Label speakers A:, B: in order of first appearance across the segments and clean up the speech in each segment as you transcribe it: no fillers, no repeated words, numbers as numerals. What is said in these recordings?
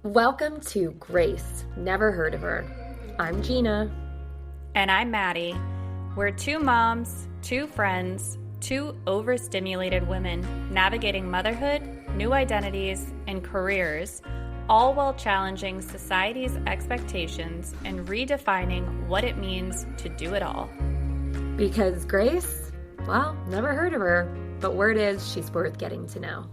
A: Welcome to Grace. Never heard of her. I'm Gina.
B: And I'm Maddie. We're two moms, two friends, two overstimulated women navigating motherhood, new identities, and careers, all while challenging society's expectations and redefining what it means to do it all.
A: Because Grace, well, never heard of her, but word is she's worth getting to know.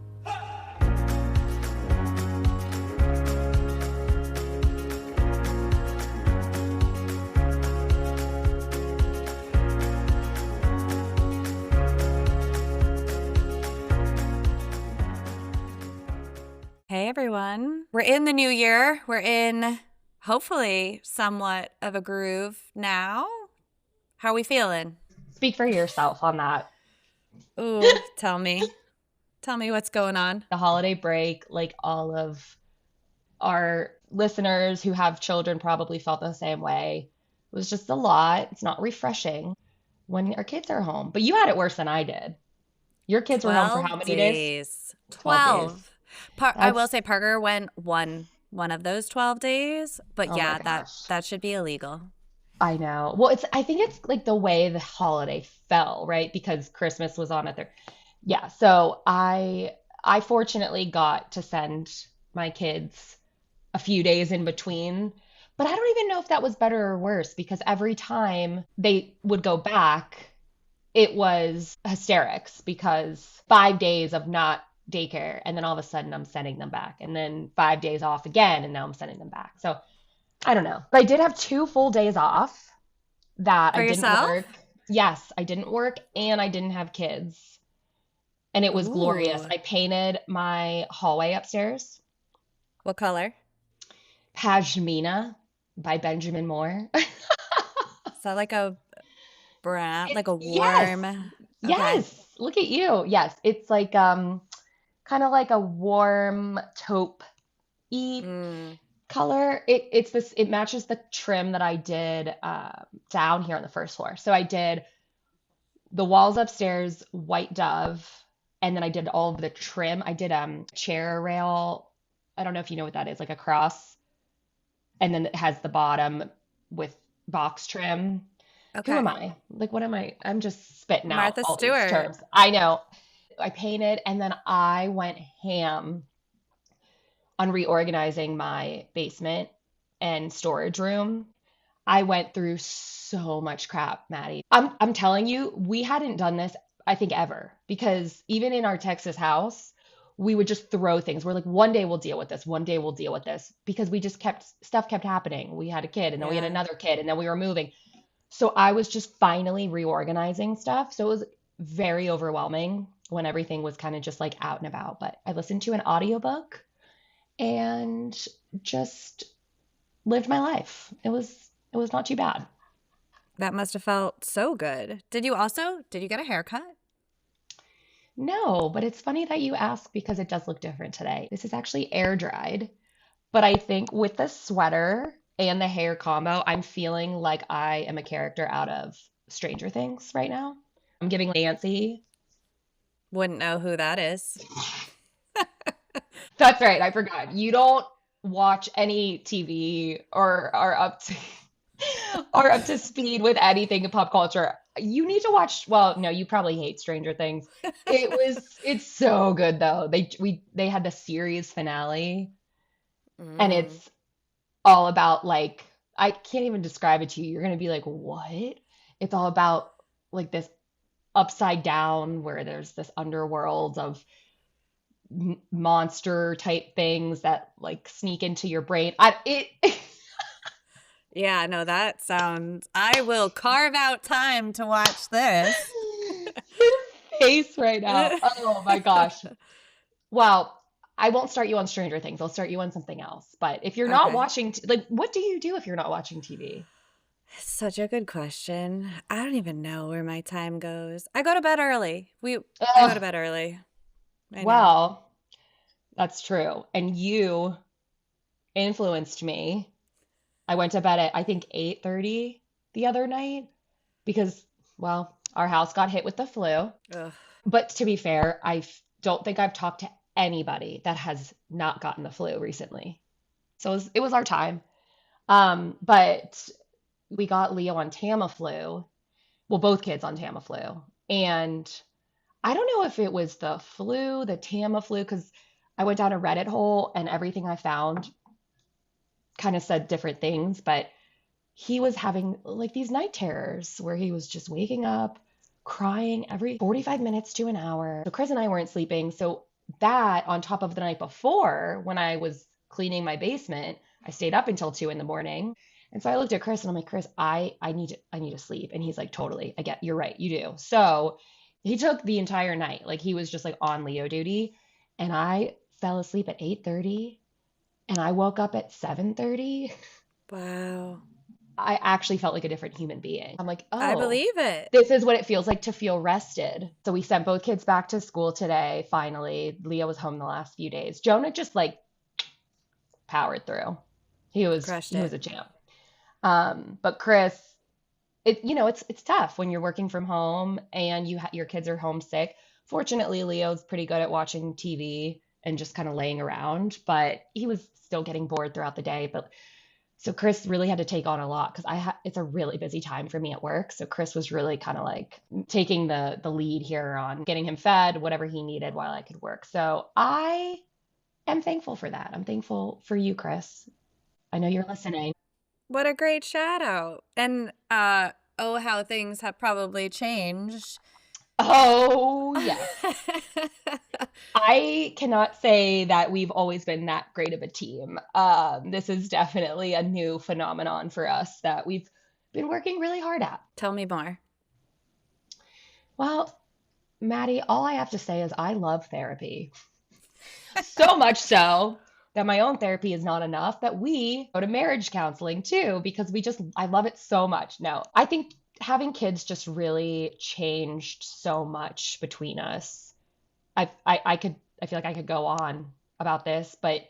B: Hey everyone. We're in the new year. We're in hopefully somewhat of a groove now. How are we feeling?
C: Speak for yourself on that.
B: Ooh, tell me. Tell me what's going on.
C: The holiday break, like all of our listeners who have children probably felt the same way. It was just a lot. It's not refreshing when our kids are home. But you had it worse than I did. Your kids were home for how many days?
B: 12
C: days.
B: I will say Parker went one of those 12 days, but
C: Oh
B: yeah,
C: my gosh.
B: that should be illegal.
C: I know. Well, I think it's like the way the holiday fell, right? Because Christmas was on it there. Yeah, so I fortunately got to send my kids a few days in between, but I don't even know if that was better or worse because every time they would go back, it was hysterics because 5 days of not daycare and then all of a sudden I'm sending them back and then 5 days off again and now I'm sending them back. So I don't know. But I did have 2 full days off that
B: For
C: I didn't
B: yourself?
C: work. Yes, I didn't work and I didn't have kids. And it was glorious.
B: Ooh.
C: I painted my hallway upstairs.
B: What color?
C: Pashmina by Benjamin Moore.
B: Is that like a brown, like a
C: Yes.
B: warm? Okay.
C: Yes. Look at you. Yes. It's like kind of like a warm taupe-y
B: Mm.
C: color. It matches the trim that I did down here on the first floor. So I did the walls upstairs white dove, and then I did all of the trim. I did chair rail. I don't know if you know what that is, like a cross, and then it has the bottom with box trim. Who am
B: Okay.
C: I? Like, what am I? I'm just spitting out
B: Martha
C: all these
B: Stewart.
C: terms. I know. I painted, and then I went ham on reorganizing my basement and storage room. I went through so much crap, Maddie. I'm telling you, we hadn't done this, I think, ever. Because even in our Texas house, we would just throw things. We're like, one day we'll deal with this. One day we'll deal with this. Because we just kept happening. We had a kid and then we had
B: Yeah.
C: another kid and then we were moving. So I was just finally reorganizing stuff. So it was very overwhelming when everything was kind of just like out and about. But I listened to an audiobook and just lived my life. It was not too bad.
B: That must have felt so good. Did you get a haircut?
C: No, but it's funny that you ask because it does look different today. This is actually air dried, but I think with the sweater and the hair combo, I'm feeling like I am a character out of Stranger Things right now. I'm giving Nancy.
B: Wouldn't know who that is.
C: That's right, I forgot. You don't watch any TV or are up to are up to speed with anything in pop culture. You need to watch, well, no, you probably hate Stranger Things. It's so good though. They had the series finale and
B: Mm.
C: it's all about like I can't even describe it to you. You're gonna be like, what? It's all about like this upside down where there's this underworld of monster type things that like sneak into your brain.
B: Yeah, no, that sounds. I will carve out time to watch this.
C: Your face right now. Oh my gosh. Well, I won't start you on Stranger Things. I'll start you on something else. But if you're not
B: Okay.
C: watching, like, what do you do if you're not watching TV?
B: Such a good question. I don't even know where my time goes. I go to bed early. I go to
C: Ugh,
B: bed early. I know.
C: well, that's true. And you influenced me. I went to bed at I think 8:30 the other night because, well, our house got hit with the flu.
B: Ugh.
C: But to be fair, don't think I've talked to anybody that has not gotten the flu recently. So it was our time. But we got Leo on Tamiflu. Well, both kids on Tamiflu. And I don't know if it was the flu, the Tamiflu, because I went down a Reddit hole and everything I found kind of said different things, but he was having like these night terrors where he was just waking up, crying every 45 minutes to an hour. So Chris and I weren't sleeping. So that on top of the night before when I was cleaning my basement, I stayed up until 2 in the morning. And so I looked at Chris and I'm like, Chris, I need to sleep. And he's like, totally. You're right. You do. So he took the entire night. Like he was just like on Leo duty. And I fell asleep at 8:30 and I woke up at 7:30.
B: Wow.
C: I actually felt like a different human being. I'm like,
B: I
C: oh,
B: believe it.
C: this is what it feels like to feel rested. So we sent both kids back to school today, finally. Leo was home the last few days. Jonah just like powered through.
B: Crushed
C: He was
B: it.
C: a champ. But Chris, it's tough when you're working from home and your kids are homesick. Fortunately, Leo's pretty good at watching TV and just kind of laying around, but he was still getting bored throughout the day. But so Chris really had to take on a lot because it's a really busy time for me at work. So Chris was really kind of like taking the lead here on getting him fed, whatever he needed while I could work. So I am thankful for that. I'm thankful for you, Chris. I know you're listening.
B: What a great shout out. And oh, how things have probably changed.
C: Oh, yes. I cannot say that we've always been that great of a team. This is definitely a new phenomenon for us that we've been working really hard at.
B: Tell me more.
C: Well, Maddie, all I have to say is I love therapy. So much so that my own therapy is not enough, that we go to marriage counseling too, because I love it so much. No, I think having kids just really changed so much between us. I feel like I could go on about this, but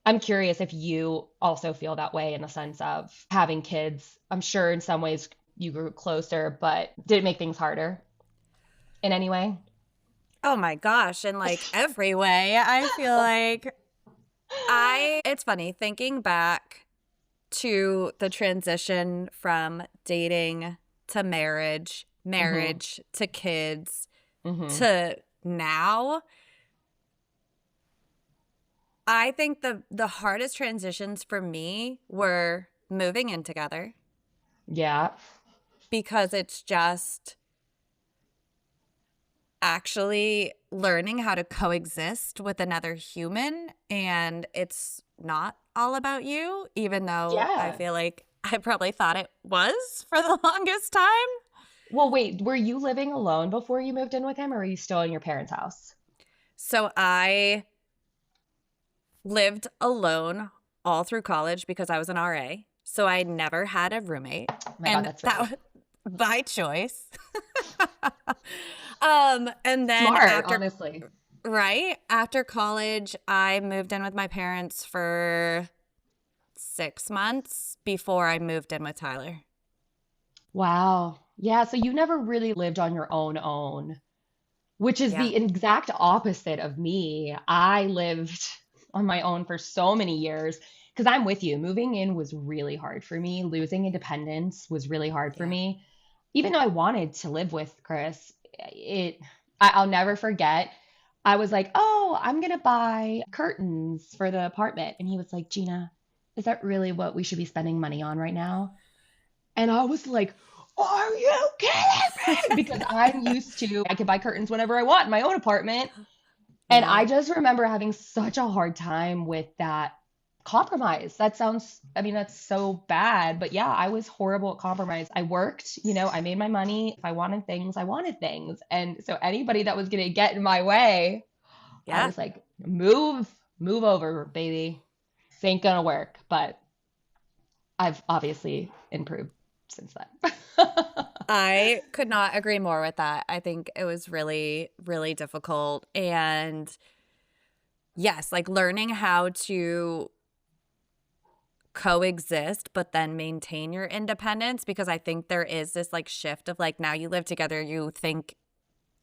C: I'm curious if you also feel that way in the sense of having kids. I'm sure in some ways you grew closer, but did it make things harder in any way?
B: Oh my gosh. In like every way, I feel like it's funny thinking back to the transition from dating to marriage,
C: Hmm.
B: to kids,
C: Hmm.
B: to now. I think the hardest transitions for me were moving in together
C: Yeah.
B: because it's just actually learning how to coexist with another human, and it's not all about you, even though I
C: Yeah.
B: feel like I probably thought it was for the longest time.
C: Well, wait, were you living alone before you moved in with him, or were you still in your parents' house?
B: So I lived alone all through college because I was an RA. So I never had a roommate.
C: Oh my God,
B: And
C: that's
B: that
C: right.
B: was by choice. And then
C: Smart, honestly.
B: after college, I moved in with my parents for 6 months before I moved in with Tyler.
C: Wow. Yeah, so you never really lived on your own, which is
B: Yeah.
C: the exact opposite of me. I lived on my own for so many years because I'm with you. Moving in was really hard for me. Losing independence was really hard for
B: Yeah.
C: me. Even though I wanted to live with Chris, I'll never forget. I was like, "Oh, I'm gonna buy curtains for the apartment," and he was like, "Gina, is that really what we should be spending money on right now?" And I was like, "Are you kidding me?" Because I'm used to I could buy curtains whenever I want in my own apartment. And I
B: Yeah.
C: just remember having such a hard time with that compromise. I mean, that's so bad, but yeah, I was horrible at compromise. I worked, I made my money. If I wanted things, I wanted things. And so anybody that was going to get in my way, I
B: Yeah.
C: was like, move over, baby. This ain't gonna work. But I've obviously improved since then.
B: I could not agree more with that. I think it was really, really difficult. And yes, like learning how to coexist, but then maintain your independence, because I think there is this like shift of like now you live together, you think,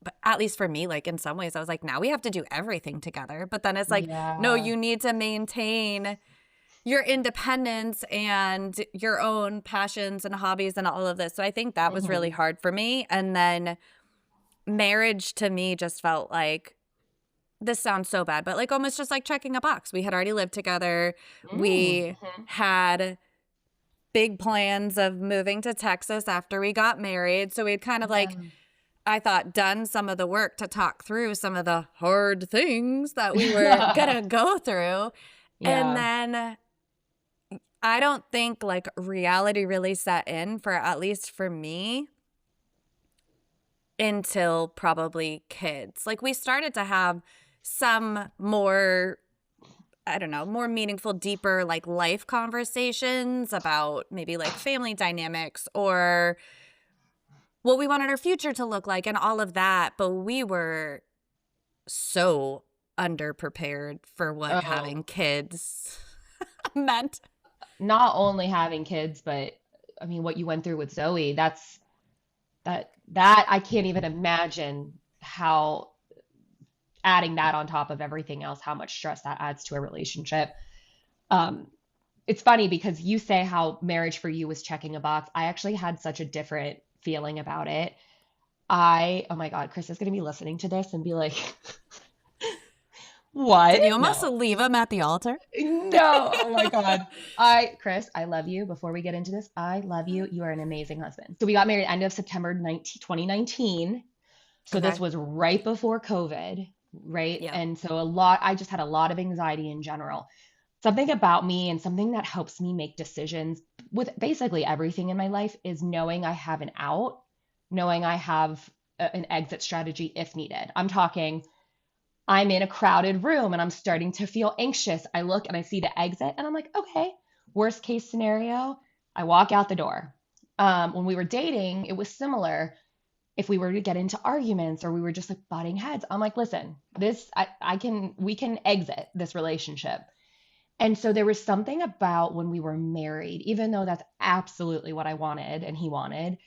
B: but at least for me, like in some ways, I was like, now we have to do everything together. But then it's like, no,
C: Yeah.
B: you need to maintain your independence and your own passions and hobbies and all of this. So I think that was really
C: Hmm.
B: hard for me. And then marriage to me just felt like, this sounds so bad, but like almost just like checking a box. We had already lived together. We
C: Mm-hmm.
B: had big plans of moving to Texas after we got married. So we'd kind of like,
C: Yeah.
B: I thought, done some of the work to talk through some of the hard things that we were going to go through. And
C: Yeah.
B: then I don't think like reality really set in for, at least for me, until probably kids. Like we started to have some more, I don't know, more meaningful, deeper like life conversations about maybe like family dynamics or what we wanted our future to look like and all of that. But we were so underprepared for what
C: Oh,
B: having kids meant.
C: not only having kids, but I mean, what you went through with Zoe, that I can't even imagine how adding that on top of everything else, how much stress that adds to a relationship. Um, it's funny because you say how marriage for you was checking a box. I actually had such a different feeling about it. Oh my God, Chris is going to be listening to this and be like, what?
B: Did you almost
C: No,
B: leave him at the altar?
C: no. Oh my God. Chris, I love you. Before we get into this, I love you. You are an amazing husband. So we got married end of September 2019. So this
B: Okay.
C: was right before COVID, right?
B: Yep.
C: And so I just had a lot of anxiety in general. Something about me and something that helps me make decisions with basically everything in my life is knowing I have an out, knowing I have an exit strategy if needed. I'm talking, I'm in a crowded room and I'm starting to feel anxious. I look and I see the exit and I'm like, okay, worst case scenario, I walk out the door. When we were dating, it was similar. If we were to get into arguments or we were just like butting heads, I'm like, listen, we can exit this relationship. And so there was something about when we were married, even though that's absolutely what I wanted and he wanted,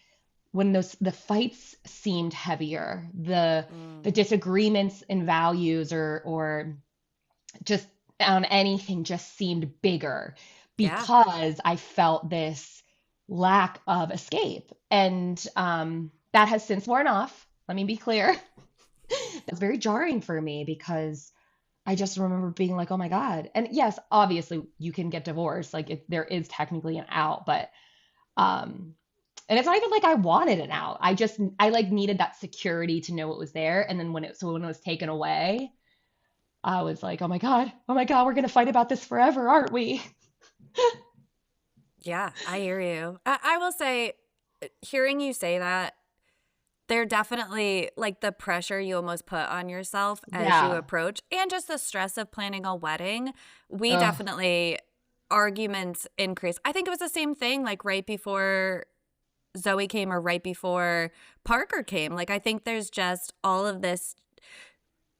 C: when the fights seemed heavier, the
B: Mm.
C: disagreements in values or just on anything just seemed bigger
B: Yeah.
C: because I felt this lack of escape. And that has since worn off. Let me be clear. It's very jarring for me because I just remember being like, oh my God. And yes, obviously you can get divorced. Like there is technically an out, but um and it's not even like I wanted an out. I like needed that security to know it was there. And then when it was taken away, I was like, oh my God, we're gonna fight about this forever, aren't we?
B: Yeah, I hear you. I will say, hearing you say that, there definitely like the pressure you almost put on yourself as you
C: Yeah.
B: approach, and just the stress of planning a wedding. We
C: Ugh.
B: definitely, arguments increase. I think it was the same thing like right before Zoe came or right before Parker came. Like, I think there's just all of this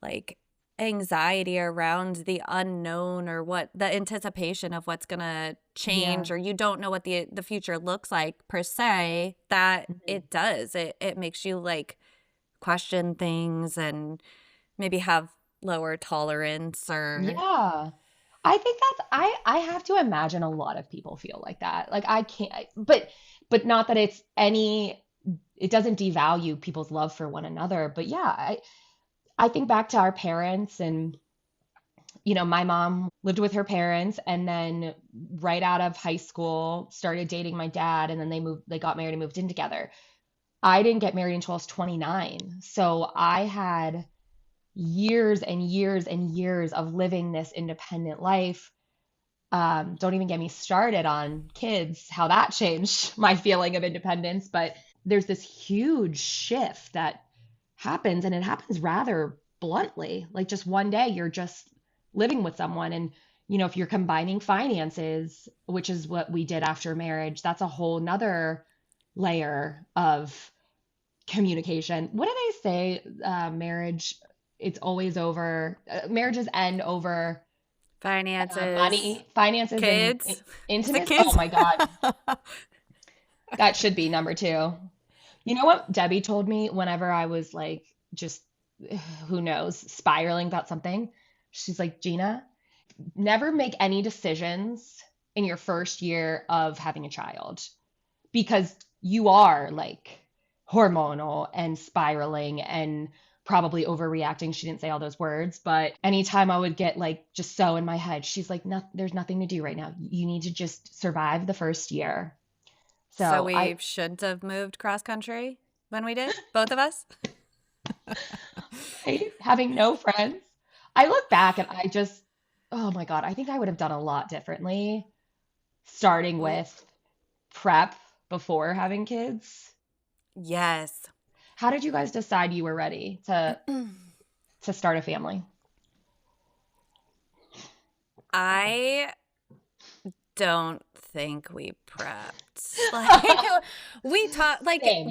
B: like anxiety around the unknown or what the anticipation of what's going to
C: Yeah.
B: change, or you don't know what the future looks like per se, that
C: Mhm.
B: it makes you like question things and maybe have lower tolerance or
C: Yeah. I think I have to imagine a lot of people feel like that. Like I can't, but not that it doesn't devalue people's love for one another. But yeah, I think back to our parents and, my mom lived with her parents and then right out of high school started dating my dad and then they got married and moved in together. I didn't get married until I was 29. So I had years and years and years of living this independent life. Don't even get me started on kids, how that changed my feeling of independence. But there's this huge shift that happens, and it happens rather bluntly. Like just one day, you're just living with someone. And, if you're combining finances, which is what we did after marriage, that's a whole nother layer of communication. What do they say? Marriage, it's always over. Marriages end over
B: finances,
C: money, finances, and
B: kids. Is it
C: intimacy. Oh
B: kids?
C: my God, that should be number two. You know what Debbie told me whenever I was like, just who knows, spiraling about something? She's like, Gina, never make any decisions in your first year of having a child because you are like hormonal and spiraling and probably overreacting. She didn't say all those words, but anytime I would get like just so in my head, she's like, no, there's nothing to do right now. You need to just survive the first year.
B: So
C: So
B: we shouldn't have moved cross country when we did, both of us?
C: having no friends, I look back and I just, oh my God, I think I would have done a lot differently, starting
B: Ooh.
C: with prep before having kids.
B: Yes.
C: How did you guys decide you were ready to start a family?
B: I don't think we prepped. Like we talked
C: Same.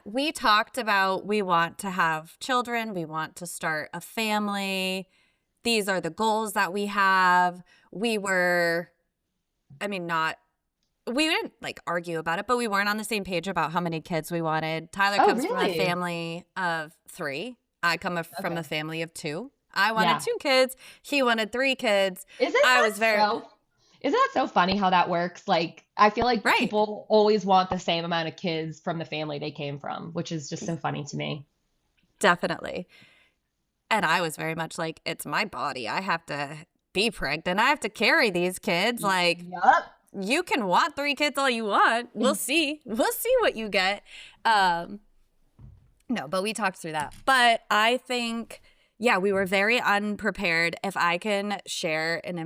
B: we talked about we want to have children, we want to start a family. These are the goals that we have. We were I mean not we didn't like argue about it, but we weren't on the same page about how many kids we wanted. Tyler
C: Oh,
B: comes from a
C: really?
B: family of 3. I come from a
C: Okay.
B: family of 2. I wanted
C: Yeah.
B: 2 kids. He wanted 3 kids.
C: Isn't
B: I
C: that
B: was very
C: so? Isn't that so funny how that works? Like, I feel like
B: right.
C: people always want the same amount of kids from the family they came from, which is just so funny to me.
B: Definitely. And I was very much like, it's my body. I have to be pregnant. I have to carry these kids. Like,
C: Yup.
B: you can want 3 kids all you want. We'll see. We'll see what you get. Um, no, but we talked through that. But I think, yeah, we were very unprepared. If I can share an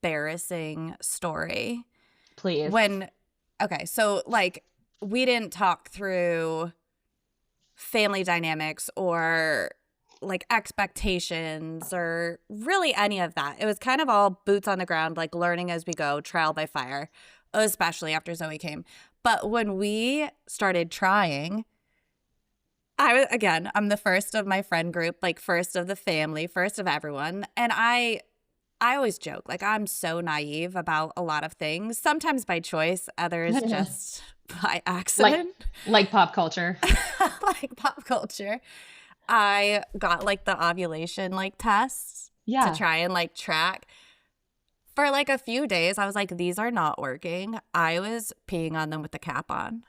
B: embarrassing story.
C: Please.
B: When, okay, so like we didn't talk through family dynamics or like expectations or really any of that. It was kind of all boots on the ground, like learning as we go, trial by fire, especially after Zoe came. But when we started trying, again, I'm the first of my friend group, like first of the family, first of everyone. And I always joke, like I'm so naive about a lot of things, sometimes by choice, others just by
C: Like
B: accident,
C: like pop culture.
B: like pop culture. I got like the ovulation like tests to
C: Yeah.
B: try and like track. For like a few days, I was like, these are not working. I was peeing on them with the cap on.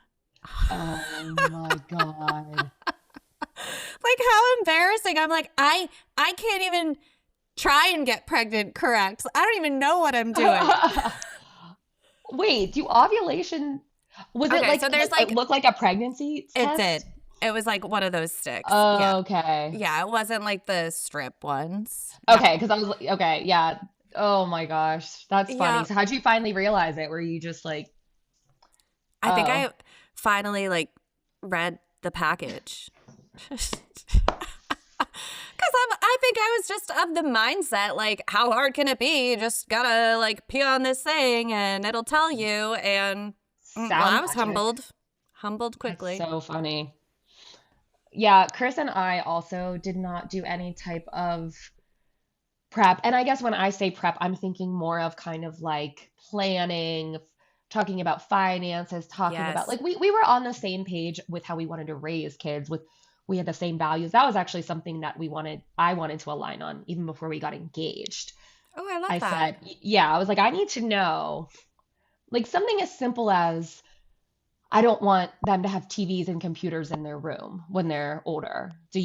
C: Oh my God.
B: Like how embarrassing. I'm like, I can't even try and get pregnant correct. I don't even know what I'm doing.
C: Wait, do ovulation, was it
B: Okay, so there's
C: it
B: like
C: looked like a pregnancy
B: it did.
C: test?
B: It was like one of those sticks. Yeah.
C: Oh, okay.
B: Yeah, it wasn't like the strip ones.
C: Okay,
B: No.
C: because I was like, okay, yeah. Oh my gosh, that's funny.
B: Yeah.
C: So how'd you finally realize it? Were you just like,
B: I think
C: oh,
B: I finally like read the package. Because I think I was just of the mindset, like, how hard can it be? You just gotta like pee on this thing and it'll tell you. And well,
C: sound
B: I was
C: magic.
B: humbled
C: That's
B: quickly.
C: so funny. Yeah, Chris and I also did not do any type of prep. And I guess when I say prep, I'm thinking more of kind of like planning, talking about finances, talking about
B: Yes.
C: like we were on the same page with how we wanted to raise kids with we had the same values. That was actually something that I wanted to align on even before we got engaged.
B: Oh, I love
C: I
B: that.
C: said, yeah, I was like, I need to know like something as simple as I don't want them to have TVs and computers in their room when they're older. Are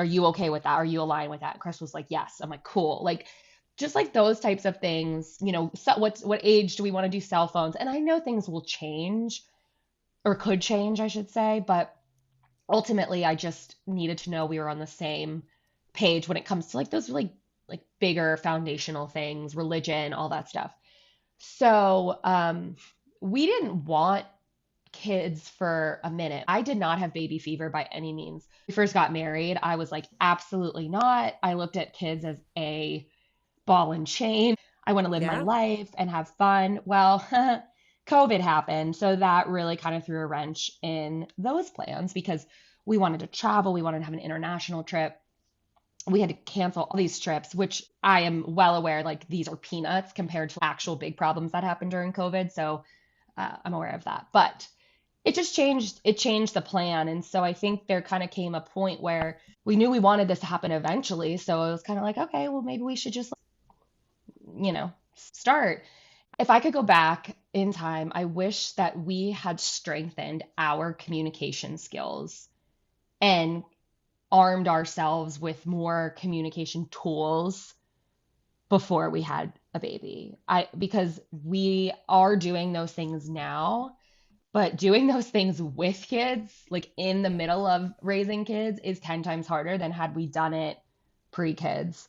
C: you okay with that? Are you aligned with that? And Chris was like, yes. I'm like, cool. Like, just like those types of things, so what age do we want to do cell phones? And I know things will change or could change, I should say, but ultimately I just needed to know we were on the same page when it comes to like those like bigger foundational things, religion, all that stuff. So, we didn't want kids for a minute. I did not have baby fever by any means. When we first got married, I was like, absolutely not. I looked at kids as a ball and chain. I want to live my
B: Yeah.
C: life and have fun. Well, COVID happened. So that really kind of threw a wrench in those plans because we wanted to travel. We wanted to have an international trip. We had to cancel all these trips, which I am well aware, like these are peanuts compared to actual big problems that happened during COVID. So I'm aware of that. But it changed the plan. And so I think there kind of came a point where we knew we wanted this to happen eventually. So it was kind of like, okay, well, maybe we should just start. If I could go back in time, I wish that we had strengthened our communication skills and armed ourselves with more communication tools before we had a baby. Because we are doing those things now, but doing those things with kids, like in the middle of raising kids, is 10 times harder than had we done it pre-kids.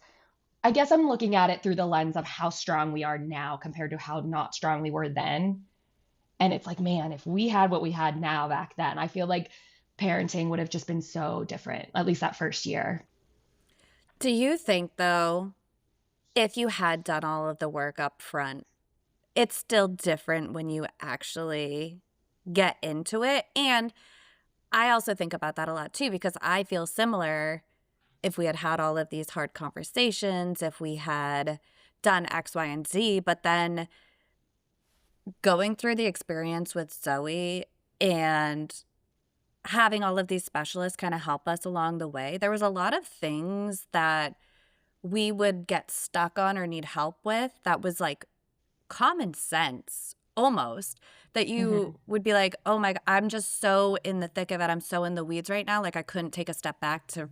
C: I guess I'm looking at it through the lens of how strong we are now compared to how not strong we were then. And it's like, man, if we had what we had now back then, I feel like parenting would have just been so different, at least that first year.
B: Do you think, though, if you had done all of the work up front, it's still different when you actually get into it? And I also think about that a lot too, because I feel similar. If we had had all of these hard conversations, if we had done X, Y, and Z, but then going through the experience with Zoe and having all of these specialists kind of help us along the way, there was a lot of things that we would get stuck on or need help with that was like common sense almost, that you would be like, oh my God, I'm just so in the thick of it. I'm so in the weeds right now. Like I couldn't take a step back to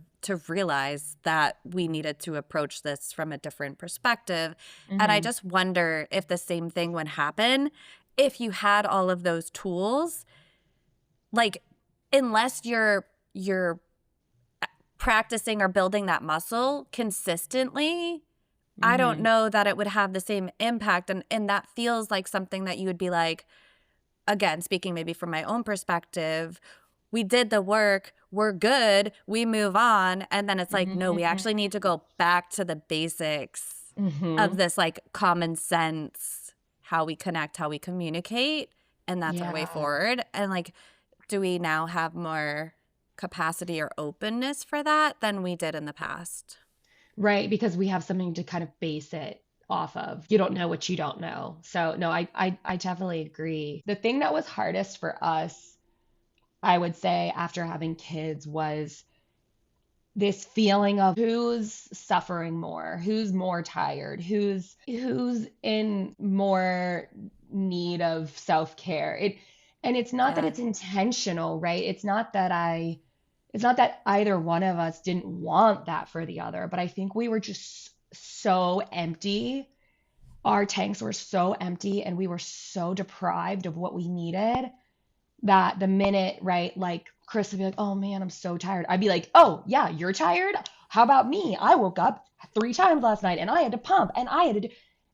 B: realize that we needed to approach this from a different perspective. And I just wonder if the same thing would happen if you had all of those tools. Like, unless you're practicing or building that muscle consistently, I don't know that it would have the same impact. And that feels like something that you would be like, again, speaking maybe from my own perspective, we did the work, we're good, we move on. And then it's like, no, we actually need to go back to the basics of this like common sense, how we connect, how we communicate. And that's our way forward. And like, do we now have more capacity or openness for that than we did in the past?
C: Right, because we have something to kind of base it off of. You don't know what you don't know. So no, I definitely agree. The thing that was hardest for us, I would say, after having kids was this feeling of who's suffering more, who's more tired, who's in more need of self-care. And it's not that it's intentional, right? It's not that either one of us didn't want that for the other, but I think we were just so empty. Our tanks were so empty and we were so deprived of what we needed that the minute, right, like Chris would be like, oh man, I'm so tired. I'd be like, oh yeah, you're tired? How about me? I woke up 3 times last night and I had to pump and I had to do,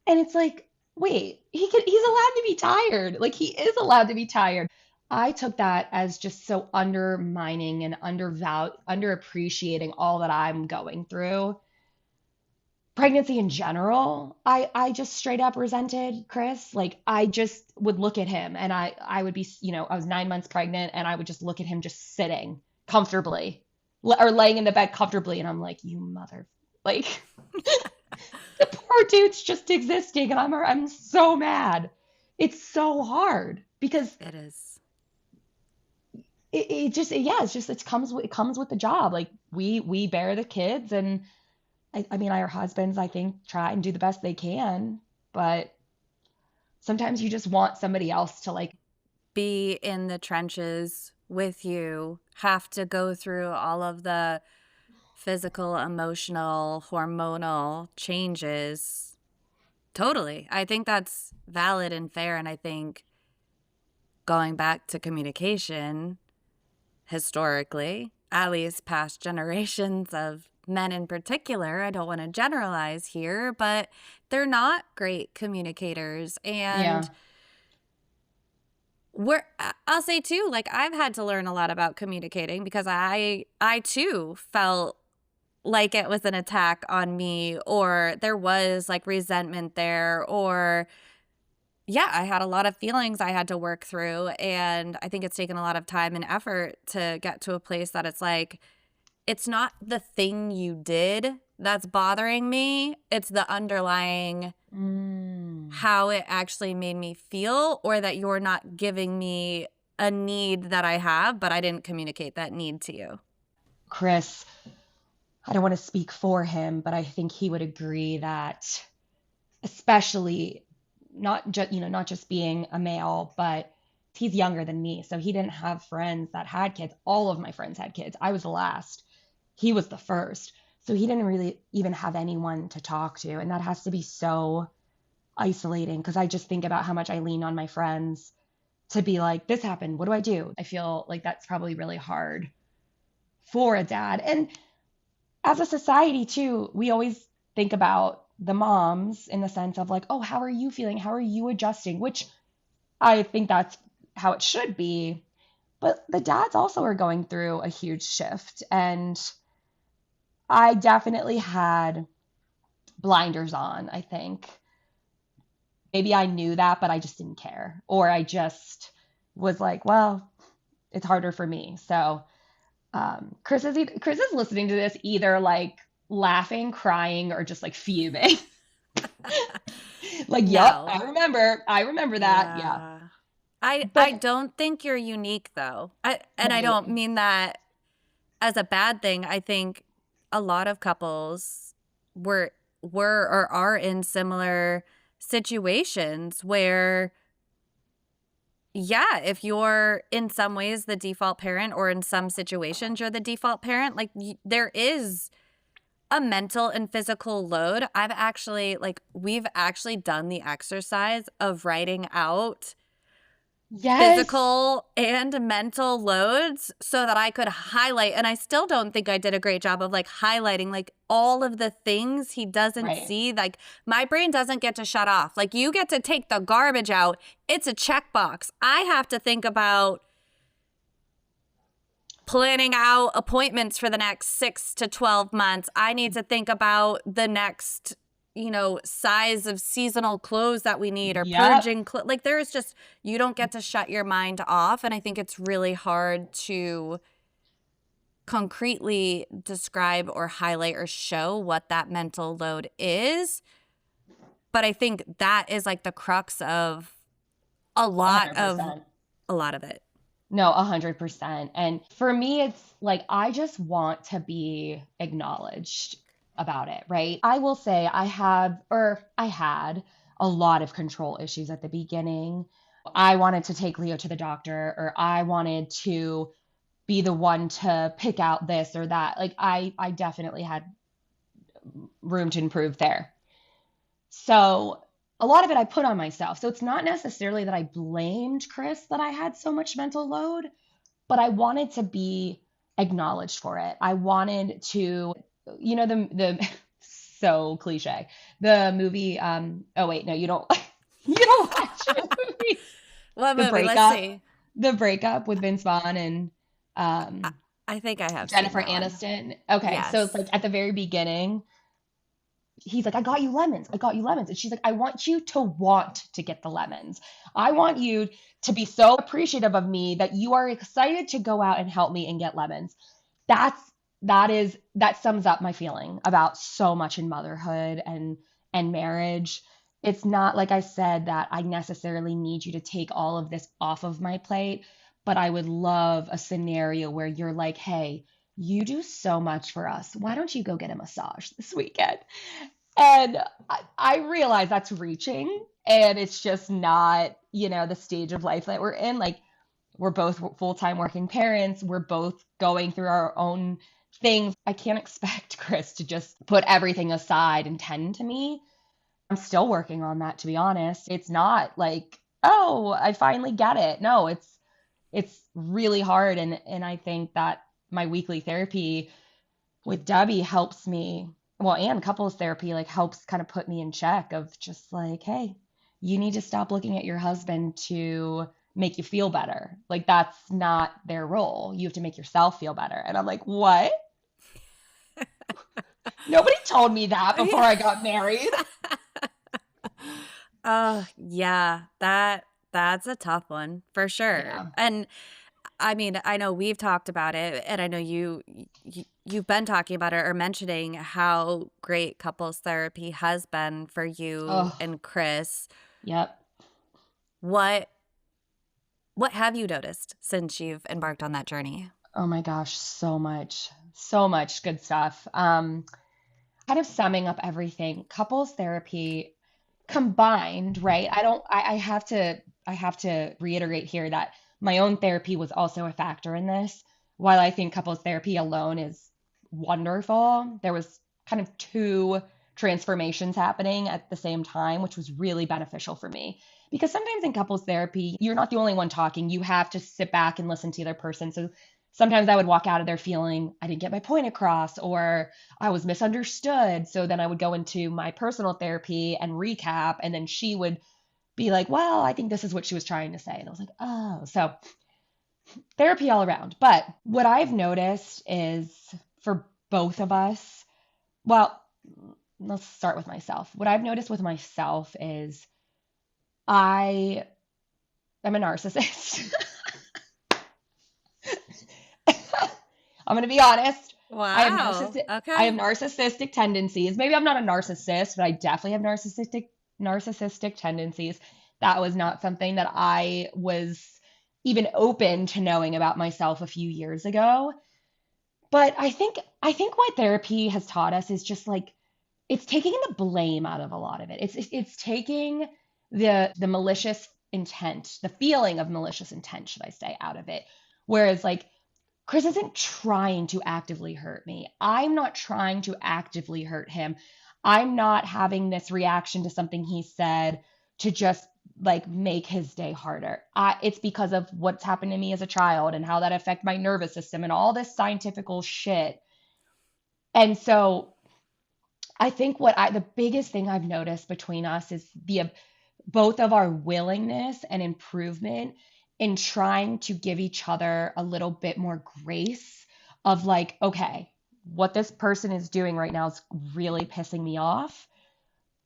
C: and it's like, wait, he's allowed to be tired. Like he is allowed to be tired. I took that as just so undermining and underappreciating all that I'm going through. Pregnancy in general, I just straight up resented Chris. Like I just would look at him and I would be, I was 9 months pregnant and I would just look at him just sitting comfortably or laying in the bed comfortably. And I'm like, you mother, like the poor dude's just existing. And I'm so mad. It's so hard because
B: It is.
C: it comes with the job. Like we bear the kids, and I mean our husbands, I think, try and do the best they can, but sometimes you just want somebody else to like
B: be in the trenches with you, have to go through all of the physical, emotional, hormonal changes. Totally. I think that's valid and fair. And I think going back to communication, historically, at least past generations of men in particular, I don't want to generalize here, but they're not great communicators. And I'll say too, like I've had to learn a lot about communicating because I too felt like it was an attack on me, or there was like resentment there, or I had a lot of feelings I had to work through. And I think it's taken a lot of time and effort to get to a place that it's like, it's not the thing you did that's bothering me. It's the underlying how it actually made me feel, or that you're not giving me a need that I have, but I didn't communicate that need to you.
C: Chris, I don't want to speak for him, but I think he would agree that especially not just, not just being a male, but he's younger than me. So he didn't have friends that had kids. All of my friends had kids. I was the last. He was the first. So he didn't really even have anyone to talk to. And that has to be so isolating because I just think about how much I lean on my friends to be like, this happened. What do I do? I feel like that's probably really hard for a dad. And as a society, too, we always think about the moms in the sense of like, oh, how are you feeling? How are you adjusting? Which I think that's how it should be. But the dads also are going through a huge shift. And I definitely had blinders on, I think. Maybe I knew that, but I just didn't care. Or I just was like, well, it's harder for me. So Chris is listening to this either like laughing, crying, or just like fuming. Like, yep,
B: No.
C: I remember that. Yeah.
B: Yeah. I
C: But
B: don't think you're unique though. I
C: right.
B: don't mean that as a bad thing. I think a lot of couples were or are in similar situations where yeah, if you're in some ways the default parent or in some situations you're the default parent, like there is a mental and physical load. We've actually done the exercise of writing out
C: Yes.
B: physical and mental loads so that I could highlight. And I still don't think I did a great job of like highlighting like all of the things he doesn't
C: Right.
B: see. Like my brain doesn't get to shut off. Like you get to take the garbage out. It's a checkbox. I have to think about planning out appointments for the next 6 to 12 months. I need to think about the next, size of seasonal clothes that we need or
C: Yep.
B: purging. Like there's just, you don't get to shut your mind off. And I think it's really hard to concretely describe or highlight or show what that mental load is. But I think that is like the crux of a lot of
C: 100%.
B: a lot of it.
C: No, 100%. And for me, it's like I just want to be acknowledged about it, right? I will say I had a lot of control issues at the beginning. I wanted to take Leo to the doctor, or I wanted to be the one to pick out this or that. Like I definitely had room to improve there. So a lot of it I put on myself. So it's not necessarily that I blamed Chris that I had so much mental load, but I wanted to be acknowledged for it. I wanted to, the so cliche. The movie, oh wait, no, you don't you don't watch movies.
B: What
C: The
B: movie? Let's
C: breakup,
B: see.
C: the breakup with Vince Vaughn and
B: I, I think I have seen
C: Jennifer
B: that one.
C: Aniston. Okay, so it's
B: Yes.
C: like at the very beginning, he's like, I got you lemons. I got you lemons. And she's like, I want you to want to get the lemons. I want you to be so appreciative of me that you are excited to go out and help me and get lemons. That's that sums up my feeling about so much in motherhood and marriage. It's not like I said that I necessarily need you to take all of this off of my plate, but I would love a scenario where you're like, hey, you do so much for us. Why don't you go get a massage this weekend? And I realize that's reaching and it's just not, the stage of life that we're in. Like we're both full-time working parents. We're both going through our own things. I can't expect Chris to just put everything aside and tend to me. I'm still working on that, to be honest. It's not like, oh, I finally get it. No, it's really hard. And I think that my weekly therapy with Debbie helps me, well, and couples therapy like helps kind of put me in check of just like, hey, you need to stop looking at your husband to make you feel better. Like that's not their role. You have to make yourself feel better. And I'm like, what? Nobody told me that before I got married.
B: Oh, yeah. That's a tough one for sure.
C: Yeah.
B: And I mean, I know we've talked about it and I know you've been talking about it or mentioning how great couples therapy has been for you
C: Oh,
B: and Chris.
C: yep.
B: What what have you noticed since you've embarked on that journey?
C: Oh my gosh, so much good stuff. Kind of summing up everything, couples therapy. combined, right? I have to reiterate here that my own therapy was also a factor in this. While I think couples therapy alone is wonderful, there was kind of two transformations happening at the same time, which was really beneficial for me. Because sometimes in couples therapy, you're not the only one talking. You have to sit back and listen to the other person. So sometimes I would walk out of there feeling I didn't get my point across or I was misunderstood. So then I would go into my personal therapy and recap, and then she would be like, well, I think this is what she was trying to say. And I was like, oh, so therapy all around. But what I've noticed is for both of us, well, let's start with myself. What I've noticed with myself is I am a narcissist. I'm going to be honest.
B: Wow.
C: I
B: Okay.
C: have narcissistic tendencies. Maybe I'm not a narcissist, but I definitely have narcissistic tendencies. That was not something that I was even open to knowing about myself a few years ago. But I think what therapy has taught us is just like it's taking the blame out of a lot of it. It's taking the malicious intent, the feeling of malicious intent, should I say, out of it. Whereas like Chris isn't trying to actively hurt me. I'm not trying to actively hurt him. I'm not having this reaction to something he said to just like make his day harder. It's because of what's happened to me as a child and how that affect my nervous system and all this scientifical shit. And so I think the biggest thing I've noticed between us is the both of our willingness and improvement in trying to give each other a little bit more grace of like, okay, what this person is doing right now is really pissing me off,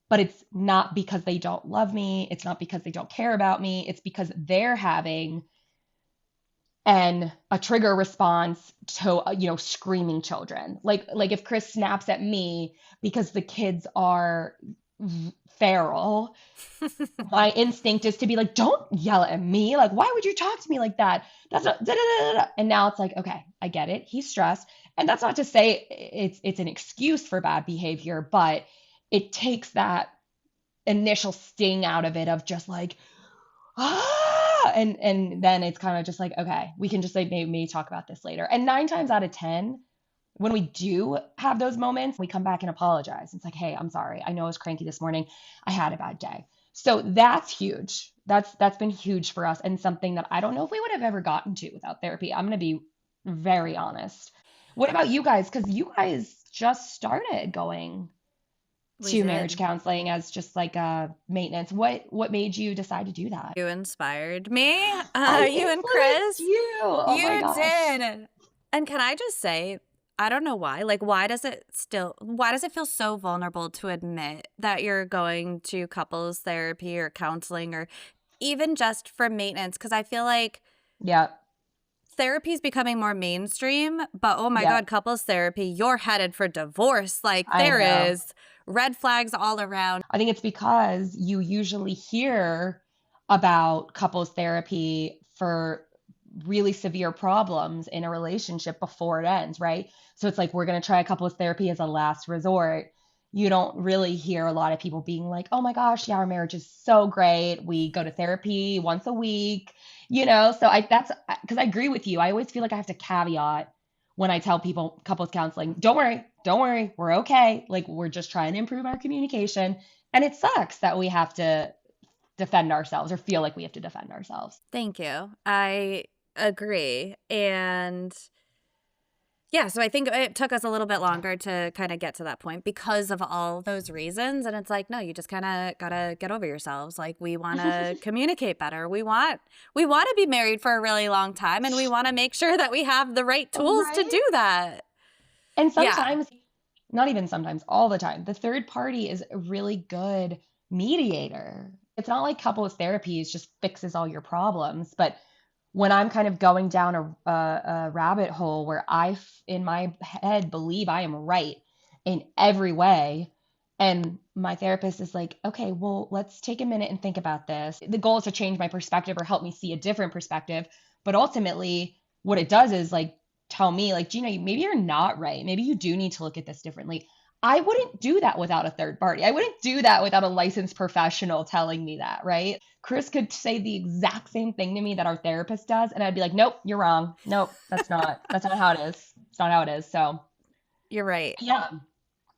C: but it's not because they don't love me. It's not because they don't care about me. It's because they're having a trigger response to screaming children. Like if Chris snaps at me because the kids are feral, my instinct is to be like, don't yell at me. Like, why would you talk to me like that? That's not, da, da, da, da. And now it's like, okay, I get it. He's stressed. And that's not to say it's an excuse for bad behavior, but it takes that initial sting out of it of just like, and then it's kind of just like, okay, we can just like maybe talk about this later. And 9 times out of 10, when we do have those moments, we come back and apologize. It's like, hey, I'm sorry. I know I was cranky this morning. I had a bad day. So that's huge. That's been huge for us and something that I don't know if we would have ever gotten to without therapy. I'm going to be very honest. What about you guys? Because you guys just started going
B: We
C: to marriage
B: did.
C: counseling as just like a maintenance. What made you decide to do that?
B: You inspired me.
C: I
B: You and
C: influenced
B: Chris.
C: you. Oh my
B: You
C: gosh.
B: did. And can I just say, I don't know why. Like, why does it feel so vulnerable to admit that you're going to couples therapy or counseling or even just for maintenance? Because I feel like
C: Yeah.
B: therapy is becoming more mainstream, but oh my
C: Yeah.
B: God, couples therapy, you're headed for divorce. Like,
C: I
B: there
C: know.
B: is red flags all around.
C: I think it's because you usually hear about couples therapy for really severe problems in a relationship before it ends, right? So it's like we're going to try couples therapy as a last resort. You don't really hear a lot of people being like, "Oh my gosh, yeah, our marriage is so great. We go to therapy once a week." So I that's because I agree with you. I always feel like I have to caveat when I tell people couples counseling, don't worry, we're okay. Like we're just trying to improve our communication. And it sucks that we have to defend ourselves or feel like we have to defend ourselves.
B: Thank you. I agree. And yeah, so I think it took us a little bit longer to kind of get to that point because of all those reasons. And it's like, no, you just kind of got to get over yourselves. Like we want to communicate better. We want to be married for a really long time and we want to make sure that we have the right tools to
C: Right.
B: do that.
C: And
B: Yeah.
C: sometimes, not even sometimes, all the time, the third party is a really good mediator. It's not like couples therapy just fixes all your problems, but when I'm kind of going down a rabbit hole where in my head, believe I am right in every way, and my therapist is like, okay, well, let's take a minute and think about this. The goal is to change my perspective or help me see a different perspective. But ultimately, what it does is like tell me, like, Gina, maybe you're not right. Maybe you do need to look at this differently. I wouldn't do that without a third party. I wouldn't do that without a licensed professional telling me that, right? Chris could say the exact same thing to me that our therapist does, and I'd be like, nope, you're wrong. Nope, that's not how it is. It's not how it is. So,
B: You're right.
C: yeah.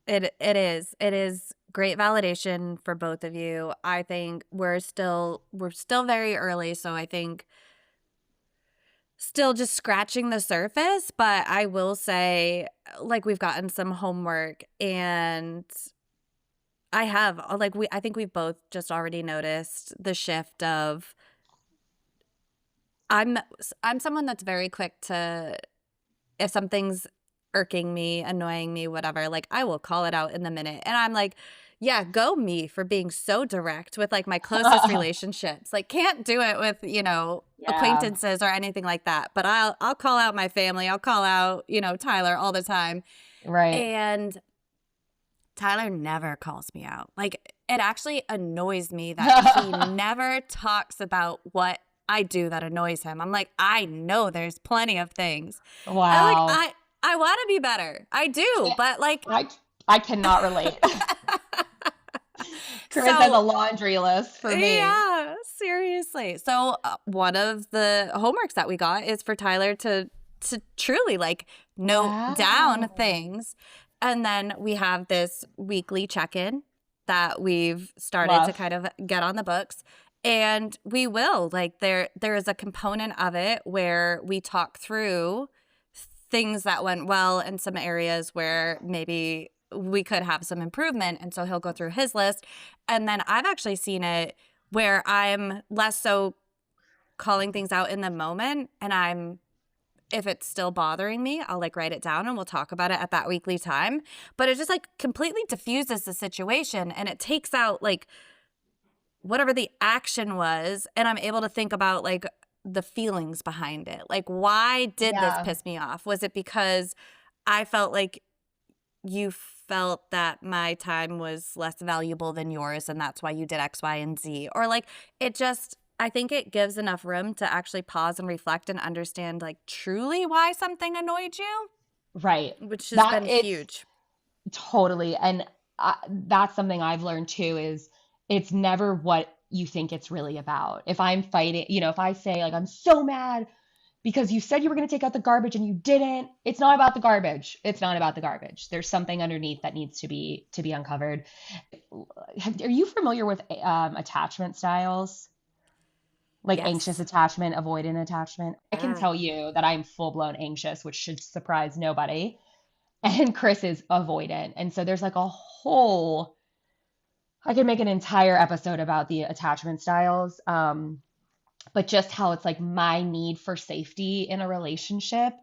B: It is. It is great validation for both of you. I think we're still very early, so I think still just scratching the surface, but I will say like we've gotten some homework and I think we've both just already noticed the shift of I'm I'm someone that's very quick to, if something's irking me, annoying me, whatever, like I will call it out in the minute. And I'm like, yeah, go me for being so direct with like my closest relationships. Like can't do it with,
C: Yeah.
B: acquaintances or anything like that. But I'll call out my family. I'll call out, Tyler all the time.
C: Right.
B: And Tyler never calls me out. Like it actually annoys me that he never talks about what I do that annoys him. I'm like, I know there's plenty of things. I like
C: Wow.
B: I want to be better. I do,
C: Yeah,
B: but like
C: I cannot relate. Chris has a
B: so
C: laundry list for me.
B: yeah, seriously. So one of the homeworks that we got is for Tyler to truly like note down
C: Wow.
B: things. And then we have this weekly check-in that we've started to
C: Love.
B: kind of get on the books. And we will, like there is a component of it where we talk through things that went well and some areas where maybe we could have some improvement. And so he'll go through his list. And then I've actually seen it where I'm less so calling things out in the moment and if it's still bothering me, I'll like write it down and we'll talk about it at that weekly time. But it just like completely diffuses the situation and it takes out like whatever the action was. And I'm able to think about like the feelings behind it. Like, why did this
C: Yeah.
B: piss me off? Was it because I felt like you felt that my time was less valuable than yours and that's why you did X, Y, and Z? Or like it just, I think it gives enough room to actually pause and reflect and understand like truly why something annoyed you,
C: Right.
B: which has
C: That
B: been
C: it's
B: huge.
C: totally, and that's something I've learned too is it's never what you think it's really about. If I'm fighting, if I say like I'm so mad because you said you were going to take out the garbage and you didn't, it's not about the garbage. It's not about the garbage. There's something underneath that needs to be uncovered. Are you familiar with attachment styles? Like anxious
B: Yes.
C: attachment, avoidant attachment. I can
B: Yeah.
C: tell you that I'm full blown anxious, which should surprise nobody. And Chris is avoidant. And so there's like I could make an entire episode about the attachment styles, but just how it's like my need for safety in a relationship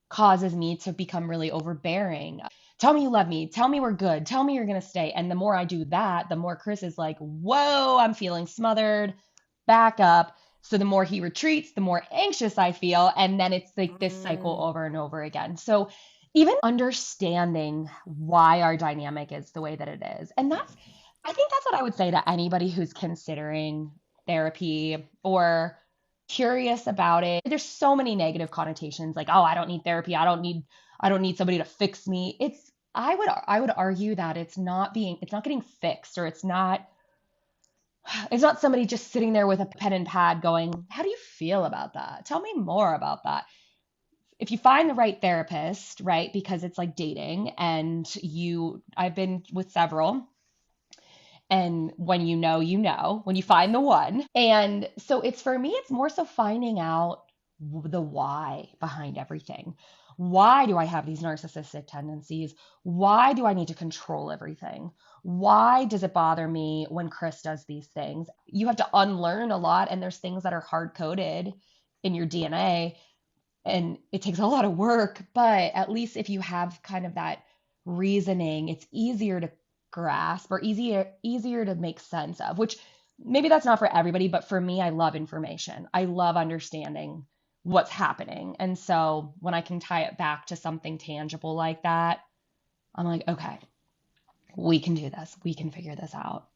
C: causes me to become really overbearing. Tell me you love me. Tell me we're good. Tell me you're going to stay. And the more I do that, the more Chris is like, whoa, I'm feeling smothered, back up. So the more he retreats, the more anxious I feel. And then it's like this cycle
B: Mm,
C: over and over again. So even understanding why our dynamic is the way that it is. And I think that's what I would say to anybody who's considering therapy or curious about it. There's so many negative connotations like, oh, I don't need therapy. I don't need somebody to fix me. I would argue that it's not getting fixed, or it's not somebody just sitting there with a pen and pad going, how do you feel about that? Tell me more about that. If you find the right therapist, right? Because it's like dating, and I've been with several, and when when you find the one. And so it's for me, it's more so finding out the why behind everything. Why do I have these narcissistic tendencies? Why do I need to control everything? Why does it bother me when Chris does these things? You have to unlearn a lot, and there's things that are hard coded in your DNA, and it takes a lot of work. But at least if you have kind of that reasoning, it's easier to grasp, or easier to make sense of, which maybe that's not for everybody, but for me, I love information. I love understanding what's happening. And so when I can tie it back to something tangible like that, I'm like, okay, we can do this. We can figure this out.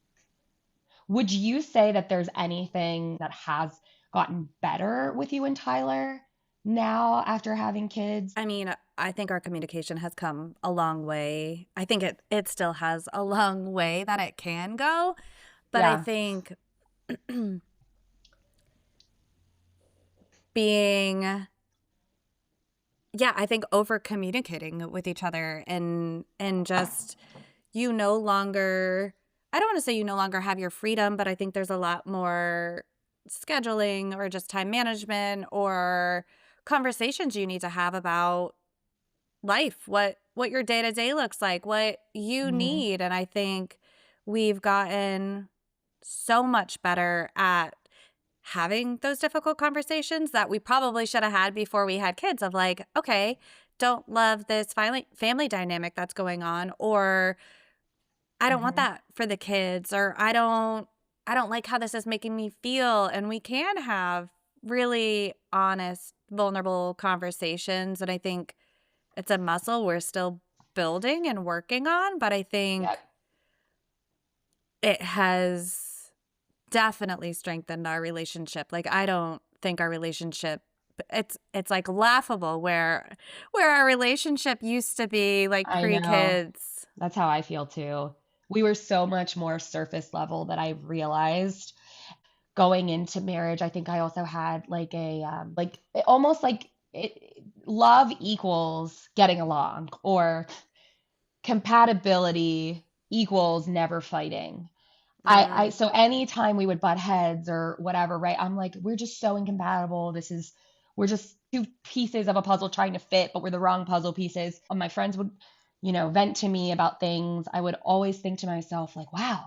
C: Would you say that there's anything that has gotten better with you and Tyler now after having kids?
B: I mean, I think our communication has come a long way. I think it still has a long way that it can go, but I
C: Yeah.
B: think being I think over communicating with each other and just you no longer I don't want to say you no longer have your freedom, but I think there's a lot more scheduling or just time management or conversations you need to have about life, what your day-to-day looks like, what you
C: Hmm.
B: need. And I think we've gotten so much better at having those difficult conversations that we probably should have had before we had kids of like, okay, don't love this family dynamic that's going on, or I don't want
C: Hmm.
B: that for the kids, or I don't like how this is making me feel. And we can have really honest, vulnerable conversations. And I think it's a muscle we're still building and working on, but I
C: Yeah.
B: think it has definitely strengthened our relationship. Like I don't think our relationship it's like laughable where our relationship used to be like
C: I know.
B: pre-kids.
C: That's how I feel too. We were so much more surface level that I realized going into marriage. I think I also had like almost like love equals getting along, or compatibility equals never fighting. I
B: Mm,
C: so anytime we would butt heads or whatever, right? I'm like, we're just so incompatible. We're just two pieces of a puzzle trying to fit, but we're the wrong puzzle pieces. My friends would, vent to me about things. I would always think to myself, like, wow,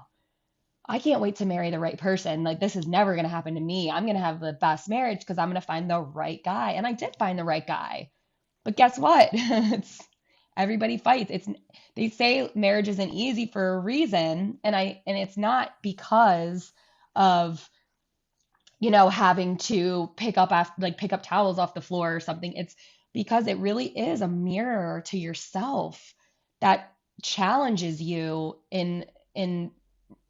C: I can't wait to marry the right person. Like, this is never going to happen to me. I'm going to have the best marriage because I'm going to find the right guy. And I did find the right guy. But guess what? It's everybody fights. They say marriage isn't easy for a reason, and it's not because of having to pick up towels off the floor or something. It's because it really is a mirror to yourself that challenges you in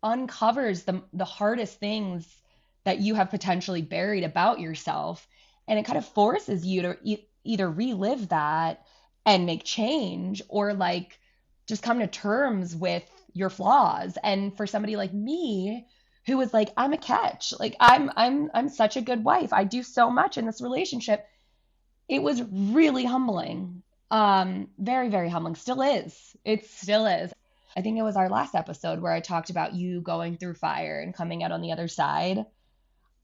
C: uncovers the hardest things that you have potentially buried about yourself, and it kind of forces you to either relive that and make change, or like just come to terms with your flaws. And for somebody like me who was like, I'm a catch, like I'm such a good wife, I do so much in this relationship, it was really humbling. Very, very humbling. Still is. It still is. I think it was our last episode where I talked about you going through fire and coming out on the other side.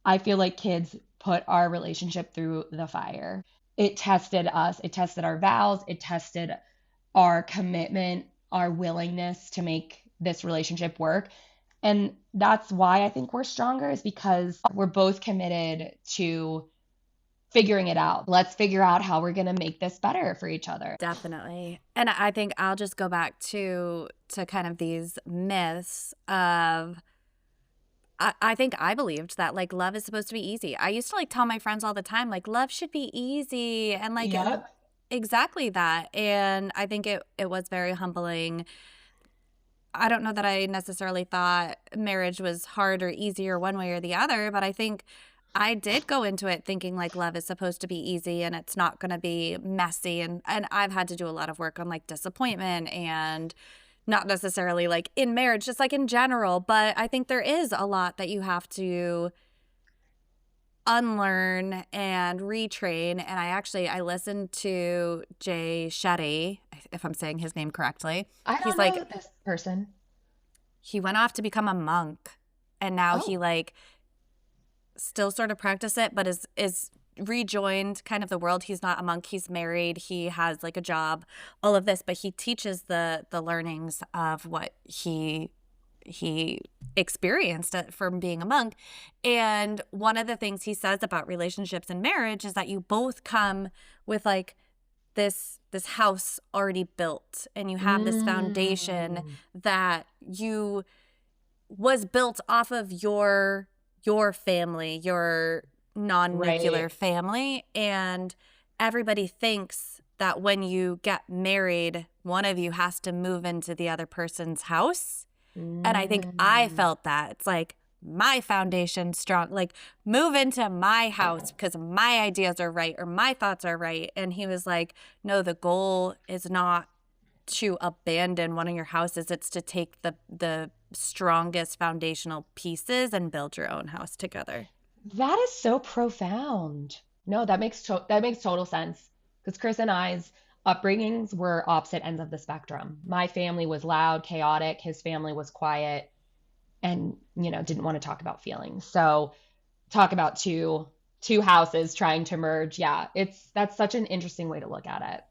C: I feel like kids put our relationship through the fire. It tested us, it tested our vows, it tested our commitment, our willingness to make this relationship work. And that's why I think we're stronger, is because we're both committed to figuring it out. Let's figure out how we're going to make this better for each other.
B: definitely. And I think I'll just go back to kind of these myths of I think I believed that like love is supposed to be easy. I used to like tell my friends all the time like love should be easy and like
C: Yep.
B: exactly that. And I think it was very humbling. I don't know that I necessarily thought marriage was hard or easier one way or the other, but I think I did go into it thinking like love is supposed to be easy and it's not going to be messy, and I've had to do a lot of work on like disappointment and not necessarily like in marriage, just like in general, but I think there is a lot that you have to unlearn and retrain. And I listened to Jay Shetty, if I'm saying his name correctly.
C: I
B: He's
C: don't
B: like
C: know this person.
B: he went off to become a monk, and now he
C: Oh,
B: like still sort of practice it, but is rejoined kind of the world. He's not a monk, he's married, he has like a job, all of this, but he teaches the learnings of what he experienced from being a monk. And one of the things he says about relationships and marriage is that you both come with like this house already built, and you have this foundation
C: mm,
B: that you was built off of your family, your non-nuclear
C: right.
B: family, and everybody thinks that when you get married, one of you has to move into the other person's house. And I think I
C: Mm,
B: felt that. It's like my foundation strong, like move into my house because my ideas are right or my thoughts are right. And he was like, no, the goal is not to abandon one of your houses. It's to take the strongest foundational pieces and build your own house together.
C: That is so profound. No, that makes total sense because Chris and I's upbringings were opposite ends of the spectrum. My family was loud, chaotic. His family was quiet and, didn't want to talk about feelings. So talk about two houses trying to merge. Yeah, that's such an interesting way to look at it.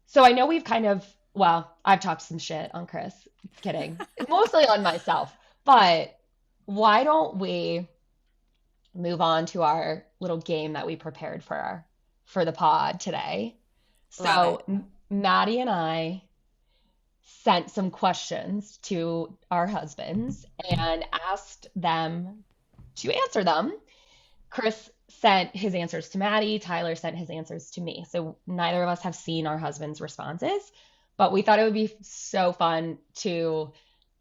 C: So I know we've I've talked some shit on Chris. Kidding. Mostly on myself. But why don't we move on to our little game that we prepared for the pod today?
B: Love
C: So Maddie and I sent some questions to our husbands and asked them to answer them. Chris sent his answers to Maddie. Tyler sent his answers to me. So neither of us have seen our husbands' responses, but we thought it would be so fun to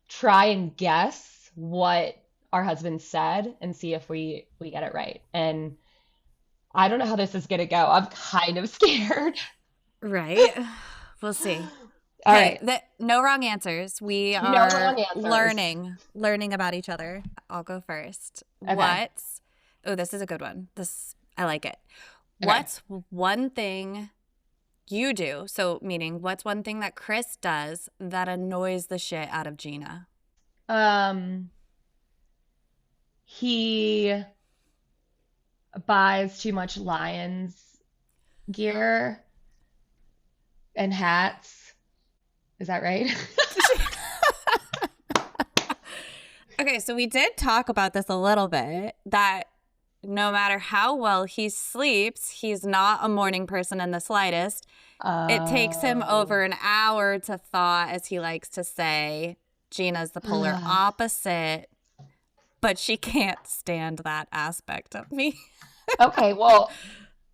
C: try and guess what our husbands said and see if we get it right. And I don't know how this is going to go. I'm kind of scared.
B: Right. We'll see.
C: All
B: Okay,
C: right.
B: no wrong answers. We
C: No
B: are
C: wrong answers.
B: learning about each other. I'll go first.
C: Okay.
B: Oh, this is a good one. I like it.
C: Okay.
B: What's one thing you do? So meaning what's one thing that Chris does that annoys the shit out of Gina?
C: He buys too much Lions gear and hats. Is that right?
B: Okay, so we did talk about this a little bit, that no matter how well he sleeps, he's not a morning person in the slightest. It takes him over an hour to thaw, as he likes to say. Gina's the polar opposite, but she can't stand that aspect of me.
C: Okay, well,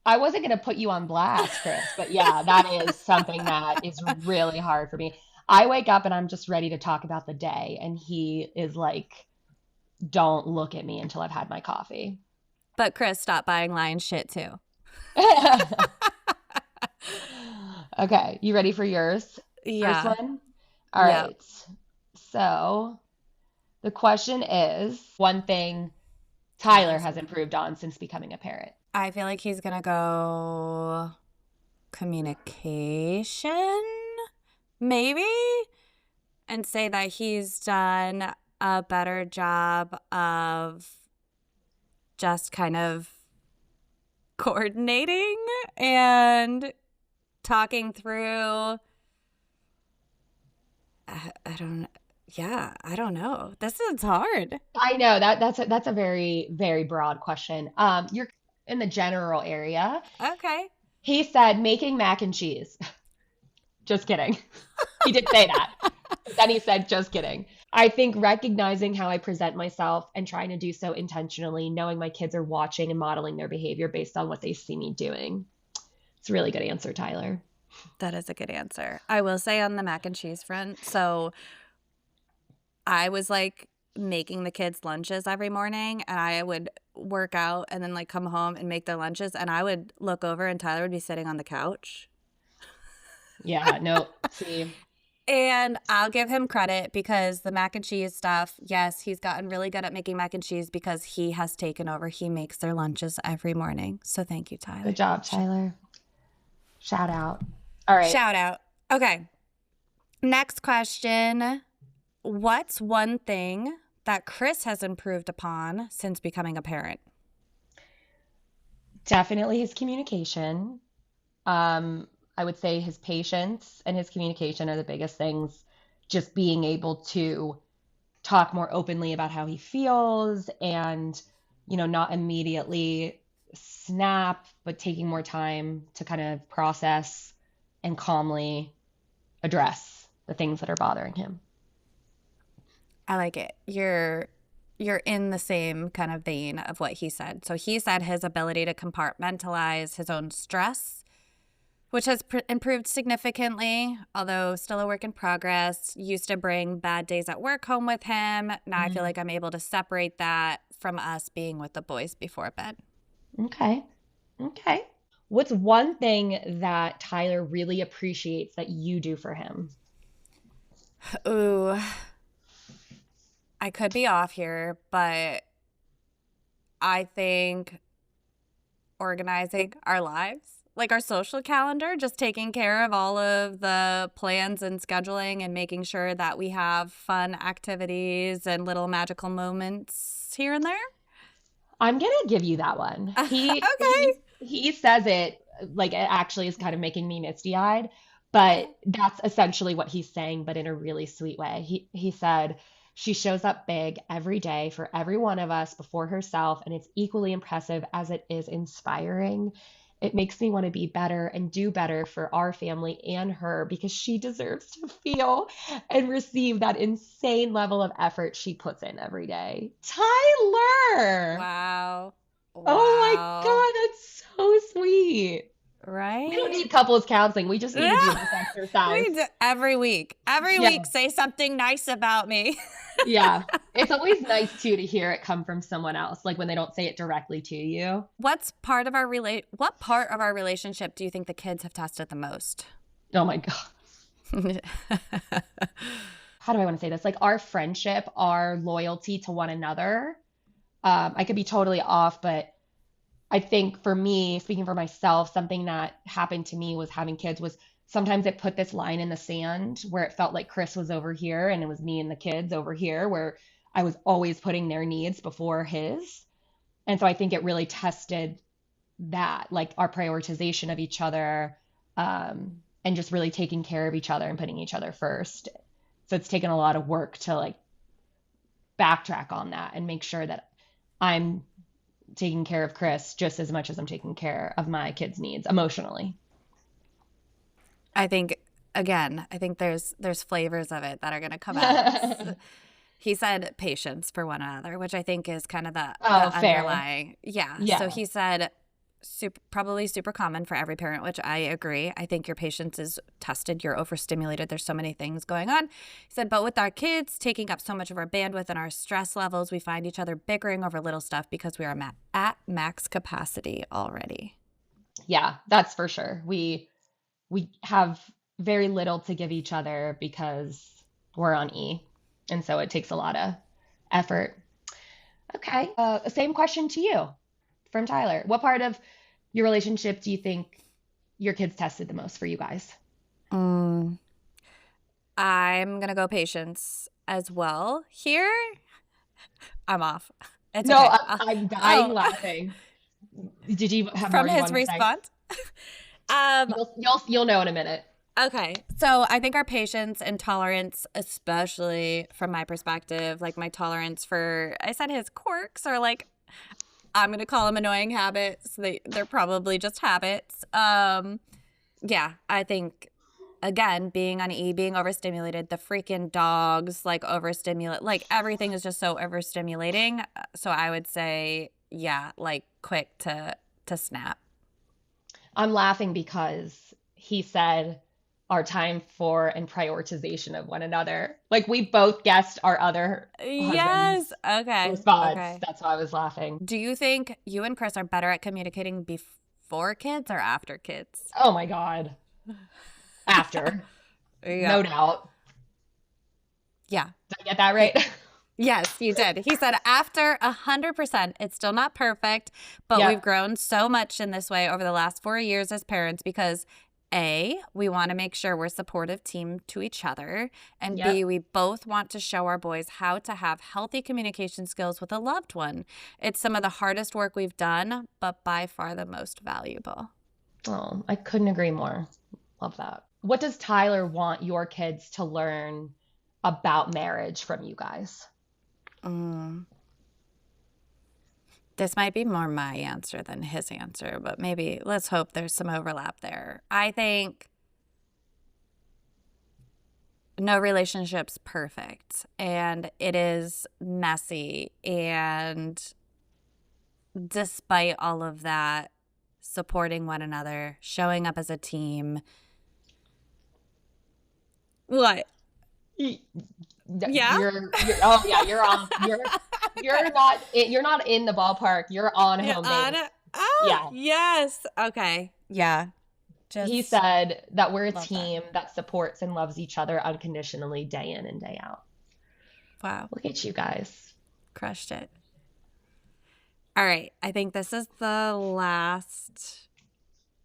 C: I wasn't going to put you on blast, Chris, but yeah, that is something that is really hard for me. I wake up and I'm just ready to talk about the day, and he is like, don't look at me until I've had my coffee.
B: But Chris, stop buying Lion shit too.
C: Okay, you ready for yours?
B: Yeah.
C: First one? All
B: Yep.
C: right. So the question is one thing Tyler has improved on since becoming a parent.
B: I feel like he's going to go communication, maybe, and say that he's done a better job of just kind of coordinating and talking through. I don't know. This is hard.
C: I know that's a very, very broad question. You're in the general area.
B: Okay.
C: He said making mac and cheese. Just kidding. He did say that. But then he said, just kidding. I think recognizing how I present myself and trying to do so intentionally, knowing my kids are watching and modeling their behavior based on what they see me doing. It's a really good answer, Tyler.
B: That is a good answer. I will say on the mac and cheese front, so I was like making the kids lunches every morning, and I would work out and then like come home and make their lunches, and I would look over and Tyler would be sitting on the couch.
C: Yeah, no, see.
B: And I'll give him credit because the mac and cheese stuff, yes, he's gotten really good at making mac and cheese because he has taken over. He makes their lunches every morning. So thank you, Tyler.
C: Good job, Tyler. Shout out. All right.
B: Shout out. Okay. Next question. What's one thing that Chris has improved upon since becoming a parent?
C: Definitely his communication. I would say his patience and his communication are the biggest things. Just being able to talk more openly about how he feels and, not immediately snap, but taking more time to kind of process and calmly address the things that are bothering him.
B: I like it. You're in the same kind of vein of what he said. So he said his ability to compartmentalize his own stress which has improved significantly, although still a work in progress. Used to bring bad days at work home with him. Now I feel like I'm able to separate that from us being with the boys before bed.
C: Okay. Okay. What's one thing that Tyler really appreciates that you do for him?
B: Ooh, I could be off here, but I think organizing our lives, like our social calendar, just taking care of all of the plans and scheduling and making sure that we have fun activities and little magical moments here and there.
C: I'm gonna give you that one. He
B: Okay.
C: he says it like it actually is kind of making me misty-eyed, but that's essentially what he's saying, but in a really sweet way. He said she shows up big every day for every one of us before herself, and it's equally impressive as it is inspiring. It makes me want to be better and do better for our family and her because she deserves to feel and receive that insane level of effort she puts in every day. Tyler!
B: Wow.
C: Oh my
B: Wow.
C: God, that's so sweet. We don't
B: Right?
C: need couples counseling. We just need to do
B: Yeah.
C: this exercise.
B: Every week. Every
C: Yeah,
B: week, say something nice about me.
C: yeah. It's always nice too to hear it come from someone else, like when they don't say it directly to you.
B: What part of our relationship do you think the kids have tested the most?
C: Oh my God. How do I want to say this? Like our friendship, our loyalty to one another. I could be totally off, but I think for me, speaking for myself, something that happened to me was having kids was sometimes it put this line in the sand where it felt like Chris was over here and it was me and the kids over here, where I was always putting their needs before his. And so I think it really tested that, like our prioritization of each other, and just really taking care of each other and putting each other first. So it's taken a lot of work to like backtrack on that and make sure that I'm taking care of Chris just as much as I'm taking care of my kids' needs emotionally.
B: I think there's flavors of it that are going to come out. He said patience for one another, which I think is kind of the
C: Oh, fair.
B: underlying. Yeah. So
C: Yeah.
B: he said probably super common for every parent, which I agree. I think your patience is tested. You're overstimulated. There's so many things going on. He said, but with our kids taking up so much of our bandwidth and our stress levels, we find each other bickering over little stuff because we are at max capacity already.
C: Yeah, that's for sure. We have very little to give each other because we're on E. And so it takes a lot of effort. Okay. Same question to you from Tyler. What part of your relationship do you think your kids tested the most for you guys?
B: Mm, I'm going to go patience as well. Here, I'm off. It's
C: No,
B: okay.
C: I'm dying
B: Oh,
C: laughing. Did you have more
B: from
C: you
B: his
C: wanted to say?
B: response. Um,
C: You'll know in a minute.
B: okay. So I think our patience and tolerance, especially from my perspective, like my tolerance for, I said his quirks are like, I'm going to call them annoying habits. They're probably just habits. Yeah, I think again, being on E, being overstimulated, the freaking dogs like overstimulate, like everything is just so overstimulating. So I would say, yeah, like quick to snap.
C: I'm laughing because he said our time for and prioritization of one another. Like we both guessed our other husband's
B: Yes. Okay.
C: response.
B: Okay.
C: That's why I was laughing.
B: Do you think you and Chris are better at communicating before kids or after kids?
C: Oh my God. After,
B: Yeah.
C: no doubt.
B: Yeah.
C: Did I get that right?
B: Yes, you did. He said after 100%, it's still not perfect, but we've
C: Yep.
B: grown so much in this way over the last 4 years as parents because A, we want to make sure we're a supportive team to each other, and B,
C: Yep.
B: we both want to show our boys how to have healthy communication skills with a loved one. It's some of the hardest work we've done, but by far the most valuable.
C: Oh, I couldn't agree more. Love that. What does Tyler want your kids to learn about marriage from you guys?
B: Mm. This might be more my answer than his answer, but maybe let's hope there's some overlap there. I think no relationship's perfect and it is messy. And despite all of that, supporting one another, showing up as a team. What? Yeah.
C: Oh yeah, you're on. You're not in the ballpark. You're on home base.
B: Yeah. Yes. Okay. Yeah.
C: He said that we're a team that supports and loves each other unconditionally day in and day out.
B: Wow.
C: Look at you guys.
B: Crushed it. All right. I think this is the last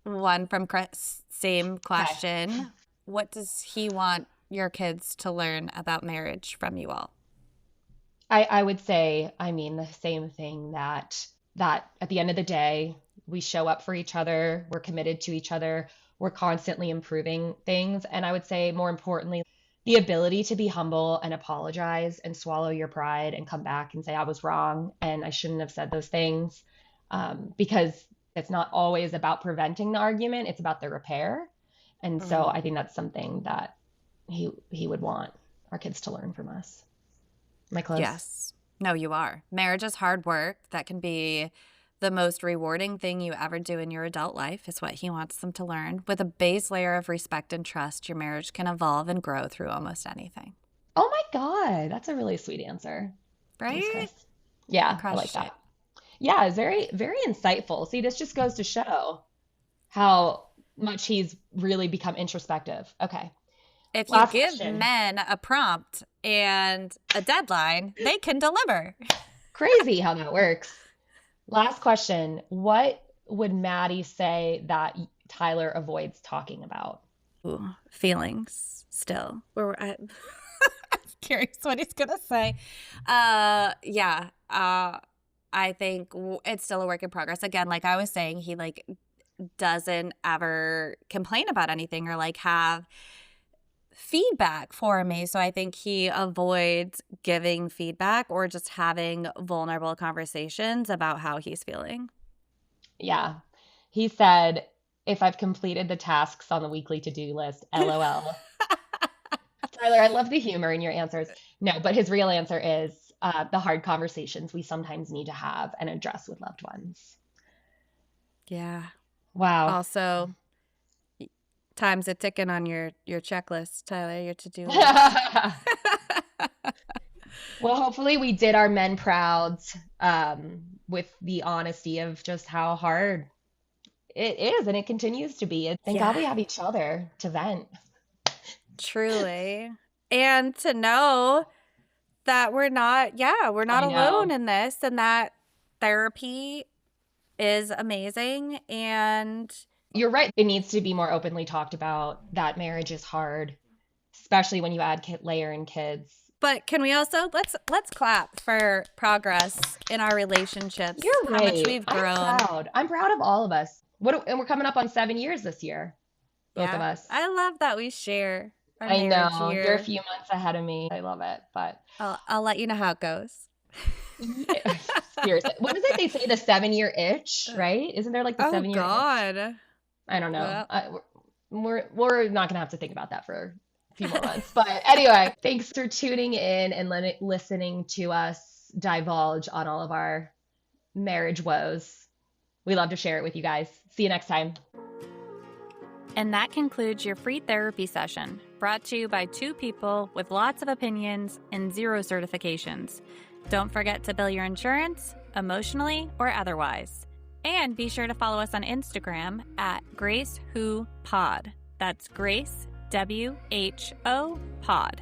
B: one from Chris. Same question. Okay. What does he want your kids to learn about marriage from you all?
C: I would say, the same thing, that at the end of the day, we show up for each other. We're committed to each other. We're constantly improving things. And I would say, more importantly, the ability to be humble and apologize and swallow your pride and come back and say, I was wrong and I shouldn't have said those things. Because it's not always about preventing the argument. It's about the repair. And so I think that's something that he would want our kids to learn from us. Am I close?
B: Yes. No, you are. Marriage is hard work. That can be the most rewarding thing you ever do in your adult life, is what he wants them to learn. With a base layer of respect and trust, your marriage can evolve and grow through almost anything.
C: Oh my God. That's a really sweet answer.
B: Right?
C: Thanks, Chris. Yeah, I like that. Yeah, it's very, very insightful. See, this just goes to show how much he's really become introspective. Okay.
B: If you give men a prompt and a deadline, they can deliver.
C: Crazy how that works. Last question. What would Maddie say that Tyler avoids talking about?
B: Ooh, feelings still. I'm curious what he's going to say. I think it's still a work in progress. Again, like I was saying, he doesn't ever complain about anything or have feedback for me. So I think he avoids giving feedback or just having vulnerable conversations about how he's feeling.
C: Yeah. He said, if I've completed the tasks on the weekly to-do list, LOL. Tyler, I love the humor in your answers. No, but his real answer is the hard conversations we sometimes need to have and address with loved ones.
B: Yeah.
C: Wow.
B: Also, time's a ticking on your checklist, Tyler, your to-do list.
C: Well, hopefully we did our men proud with the honesty of just how hard it is, and it continues to be. Thank God we have each other to vent.
B: Truly. And to know that we're not alone in this, and that therapy is amazing. And
C: you're right. It needs to be more openly talked about that marriage is hard, especially when you layer in kids.
B: But can we also let's clap for progress in our relationships?
C: You're right.
B: How much we've grown.
C: I'm proud of all of us. And we're coming up on 7 years this year, both of us.
B: I love that we share our
C: I
B: marriage
C: know
B: year.
C: You're a few months ahead of me. I love it, but
B: I'll let you know how it goes.
C: Seriously, what is it they say? The 7-year itch, right? Isn't there the 7-year?
B: Oh God.
C: Itch? I don't know. We're not gonna have to think about that for a few more months. But anyway, thanks for tuning in and listening to us divulge on all of our marriage woes. We love to share it with you guys. See you next time.
B: And that concludes your free therapy session, brought to you by two people with lots of opinions and 0 certifications. Don't forget to bill your insurance, emotionally or otherwise. And be sure to follow us on Instagram at GraceWhoPod. That's Grace, WHO Pod.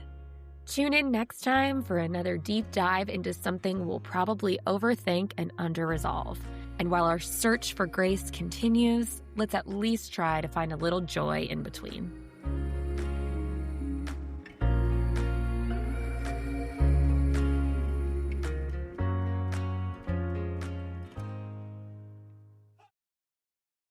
A: Tune in next time for another deep dive into something we'll probably overthink and under-resolve. And while our search for grace continues, let's at least try to find a little joy in between.